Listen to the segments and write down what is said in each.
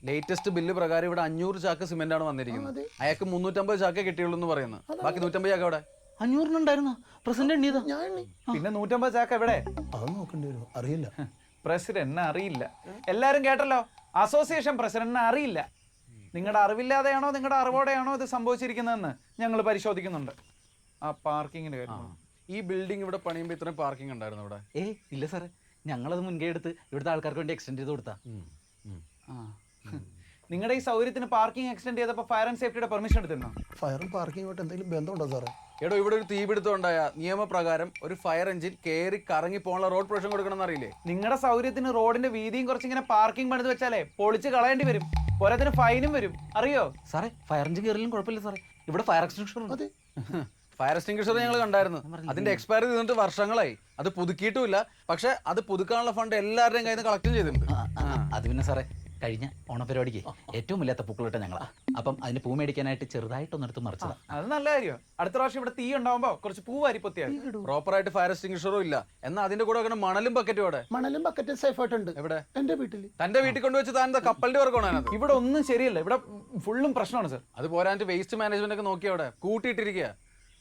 Latest bill പ്രകാരം ഇവിടെ 500 ചാക്ക് സിമെന്റ് ആണ് വന്നിരിക്കുന്നത്. അയാൾക്ക് 350 ചാക്കേ കിട്ടിയുള്ളൂ എന്ന് പറയുന്നത്. ബാക്കി 150 ചാക്ക് അവിടെ 500 പ്രസിഡന്റ് എണ്ണിയതാ. പിന്നെ 150 ചാക്ക് എവിടെ? അത് നോക്കേണ്ടി വരും, അറിയില്ല. പ്രസിഡന്റിനെ അറിയില്ല. എല്ലാരും കേട്ടല്ലോ, അസോസിയേഷൻ പ്രസിഡന്റിനെ അറിയില്ല. നിങ്ങളുടെ അറിവില്ലാതെയാണോ നിങ്ങളുടെ അറിവോടെയാണോ ഇത് സംഭവിച്ചിരിക്കുന്നതെന്ന് ഞങ്ങൾ പരിശോധിക്കുന്നുണ്ട്. ആ പാർക്കിങ്ങിന് കാര്യം, ഈ ബിൽഡിംഗ് ഇവിടെ പണിയുമ്പോൾ ഇത്രയും പാർക്കിംഗ് ഉണ്ടായിരുന്നു ഇവിടെ? ഇല്ല സാറേ, ഞങ്ങളത് മുൻകൈ എടുത്ത് ഇവിടുത്തെ ആൾക്കാർക്ക് വേണ്ടി എക്സ്റ്റെൻഡ് ചെയ്ത് കൊടുത്താ. നിങ്ങളുടെ ഈ സൗകര്യത്തിന് പാർക്കിംഗ് എക്സ്റ്റെൻഡ് ചെയ്തപ്പോൾ ഫയർ ആൻഡ് സേഫ്റ്റിയുടെ പെർമിഷൻ എടുത്തിരുന്നോ? ഫയറും പാർക്കിങ്ങുമായിട്ട് എന്തെങ്കിലും ബന്ധമുണ്ടോ സാറേ? എടോ, ഇവിടെ ഒരു തീപിടുത്തം ഉണ്ടായ നിയമപ്രകാരം ഒരു ഫയർ എഞ്ചിൻ കയറി കറങ്ങി പോകാനുള്ള റോഡ് പ്രൊവിഷൻ കൊടുക്കണം അറിയില്ലേ? നിങ്ങളുടെ സൗകര്യത്തിന് റോഡിന്റെ വീതിയും കുറച്ചിങ്ങനെ പാർക്കിംഗ് പണിത് വെച്ചാലേ പൊളിച്ച് കളയേണ്ടി വരും. പോരാത്തിന് ഫൈനും വരും, അറിയോ? സാറേ, ഫയർ എഞ്ചിൻ കയറിയാലും കുഴപ്പമില്ല സാറേ, ഇവിടെ ഫയർ എക്സ്റ്റിങ്ഷർ ഉണ്ട്. ഫയർ എക്സ്റ്റിംഗ്വിഷർ ഞങ്ങൾ കണ്ടായിരുന്നു. അതിന്റെ എക്സ്പയറി ചെയ്തിട്ട് വർഷങ്ങളായി. അത് പുതുക്കിയിട്ടുമില്ല. പക്ഷെ അത് പുതുക്കാനുള്ള ഫണ്ട് എല്ലാവരുടെയും കയ്യിൽ നിന്ന് കളക്ട് ചെയ്തിട്ടുണ്ട്. അത് പിന്നെ സാറേ, കഴിഞ്ഞ ഓണപരിപാടിക്ക് ഏറ്റവും ഇല്ലാത്ത പൂക്കളിട്ട ഞങ്ങളാ. അപ്പം അതിന് പൂ മേടിക്കാനായിട്ട് ചെറുതായിട്ടൊന്നെടുത്ത് മറിച്ചതാ. അത് നല്ല കാര്യം. അടുത്ത പ്രാവശ്യം ഇവിടെ തീ ഉണ്ടാവുമ്പോ കുറച്ച് പൂ വാരിപ്പൊത്തിയാൽ. പ്രോപ്പർ ആയിട്ട് ഫയർ എക്സ്റ്റിംഗ്വിഷറും ഇല്ല. എന്നാൽ അതിന്റെ കൂടെ വെക്കുന്ന മണലും ബക്കറ്റും അവിടെ. മണലും ബക്കറ്റും സേഫ് ആയിട്ടുണ്ട്. എവിടെ? എന്റെ വീട്ടിൽ. തന്റെ വീട്ടിൽ കൊണ്ടുവച്ച് താൻ കപ്പലിന്റെ വർക്കാണ് അതിനകത്ത്. ഇവിടെ ഒന്നും ശരിയല്ല, ഇവിടെ ഫുള്ളും പ്രശ്നമാണ് സർ. അത് പോരാണ്ട് വേസ്റ്റ് മാനേജ്മെന്റ് ഒക്കെ നോക്കി അവിടെ കൂട്ടിയിട്ടിരിക്കുക.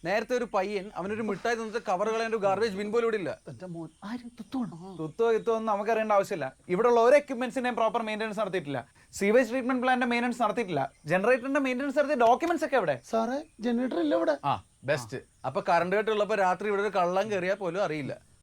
നേരത്തെ ഒരു പയ്യൻ അവനൊരു മിഠായി തന്നിട്ട് കവർ കളയാൻ ഒരു ഗാർബേജ് ബിൻ പോലും ഇവിടെ ഇല്ല. തുത്തോ ഒന്നും നമുക്കറിയേണ്ട ആവശ്യമില്ല. ഇവിടെയുള്ള ഓരോ എക്യുപ്മെന്റ്സിന്റെയും പ്രോപ്പർ മെയിൻ്റെനൻസ് നടത്തിയിട്ടില്ല. സീവേജ് ട്രീറ്റ്മെന്റ് പ്ലാന്റിന്റെ മെയിൻ്റെനൻസ് നടത്തിയിട്ടില്ല. ജനറേറ്ററിന്റെ മെയിൻ്റെനൻസ് നടത്തിയ ഡോക്യുമെന്റ്സ് ഒക്കെ എവിടെ? സാറേ, ജനറേറ്റർ ഇല്ല ഇവിടെ. ബെസ്റ്റ്. അപ്പൊ കറണ്ട് കട്ട് ഉള്ളപ്പോ രാത്രി ഇവിടെ ഒരു കള്ളം കയറിയാൽ പോലും അറിയില്ല.